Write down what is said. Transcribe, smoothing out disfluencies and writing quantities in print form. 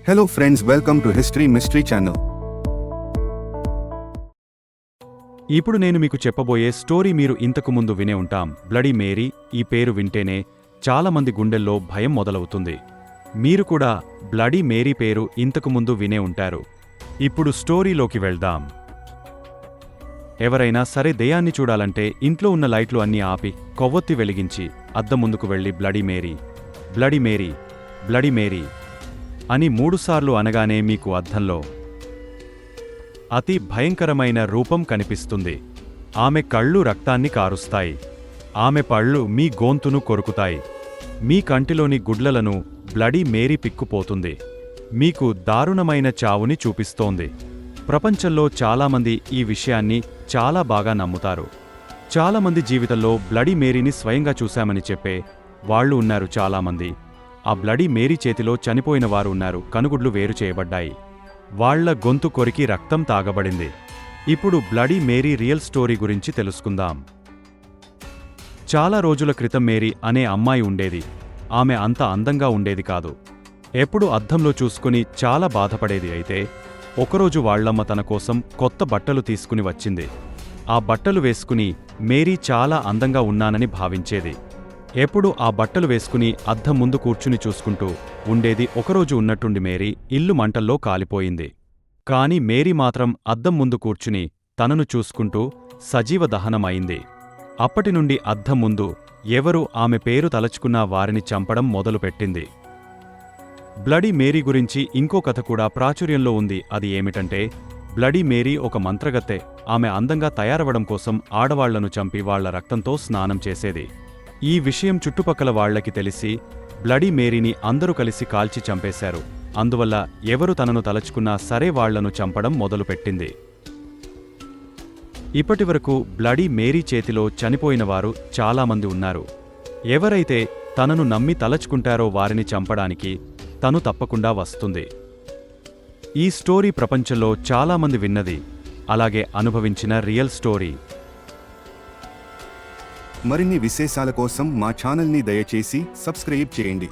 Hello friends, welcome to History Mystery Channel. ఇప్పుడు నేను మీకు చెప్పబోయే స్టోరీ మీరు ఇంతకు ముందు వినే ఉంటాం. Bloody Mary. ఈ పేరు వింటేనే చాలామంది గుండెల్లో భయం మొదలవుతుంది. మీరు కూడా బ్లడీ మేరీ పేరు ఇంతకు ముందు వినే ఉంటారు. ఇప్పుడు స్టోరీలోకి వెళ్దాం. ఎవరైనా సరే దెయ్యాన్ని చూడాలంటే ఇంట్లో ఉన్న లైట్లు అన్నీ ఆపి కొవ్వొత్తి వెలిగించి అద్దం ముందుకు వెళ్లి bloody Mary, bloody Mary, bloody Mary అని 3 సార్లు అనగానే మీకు అద్దంలో అతి భయంకరమైన రూపం కనిపిస్తుంది. ఆమె కళ్ళు రక్తాన్ని కారుస్తాయి. ఆమె పళ్ళు మీ గొంతును కొరుకుతాయి. మీ కంటిలోని గుడ్లలను బ్లడీ మేరీ పిక్కుపోతుంది. మీకు దారుణమైన చావుని చూపిస్తోంది. ప్రపంచంలో చాలామంది ఈ విషయాన్ని చాలా బాగా నమ్ముతారు. చాలామంది జీవితంలో బ్లడీ మేరీని స్వయంగా చూశామని చెప్పే వాళ్ళు ఉన్నారు. చాలామంది ఆ బ్లడీ మేరీ చేతిలో చనిపోయిన వారు ఉన్నారు. కనుగుడ్లు వేరు చేయబడ్డాయి. వాళ్ల గొంతు కొరికి రక్తం తాగబడింది. ఇప్పుడు బ్లడీ మేరీ రియల్ స్టోరీ గురించి తెలుసుకుందాం. చాలా రోజుల క్రితం మేరీ అనే అమ్మాయి ఉండేది. ఆమె అంత అందంగా ఉండేది కాదు. ఎప్పుడు అద్దంలో చూసుకుని చాలా బాధపడేది. అయితే ఒకరోజు వాళ్లమ్మ తన కోసం కొత్త బట్టలు తీసుకుని వచ్చింది. ఆ బట్టలు వేసుకుని మేరీ చాలా అందంగా ఉన్నానని భావించేది. ఎప్పుడు ఆ బట్టలు వేసుకుని అద్దం ముందు కూర్చుని చూసుకుంటూ ఉండేది. ఒకరోజు ఉన్నట్టుండి మేరీ ఇల్లు మంటల్లో కాలిపోయింది. కాని మేరీ మాత్రం అద్దం ముందు కూర్చుని తనను చూసుకుంటూ సజీవ దహనం అయింది. అప్పటినుండి అద్దం ముందు ఎవరు ఆమె పేరు తలచుకున్నా వారిని చంపడం మొదలుపెట్టింది. బ్లడీ మేరీ గురించి ఇంకో కథ కూడా ప్రాచుర్యంలో ఉంది. అది ఏమిటంటే, బ్లడీ మేరీ ఒక మంత్రగత్తె. ఆమె అందంగా తయారవడం కోసం ఆడవాళ్లను చంపి వాళ్ల రక్తంతో స్నానం చేసేది. ఈ విషయం చుట్టుపక్కల వాళ్లకి తెలిసి బ్లడీ మేరీని అందరూ కలిసి కాల్చి చంపేశారు. అందువల్ల ఎవరు తనను తలచుకున్నా సరే వాళ్లను చంపడం మొదలుపెట్టింది. ఇప్పటివరకు బ్లడీ మేరీ చేతిలో చనిపోయినవారు చాలామంది ఉన్నారు. ఎవరైతే తనను నమ్మి తలచుకుంటారో వారిని చంపడానికి తను తప్పకుండా వస్తుంది. ఈ స్టోరీ ప్రపంచంలో చాలామంది విన్నది, అలాగే అనుభవించిన రియల్ స్టోరీ. మరిన్ని విశేషాల కోసం మా ఛానల్ని దయచేసి సబ్స్క్రైబ్ చేయండి.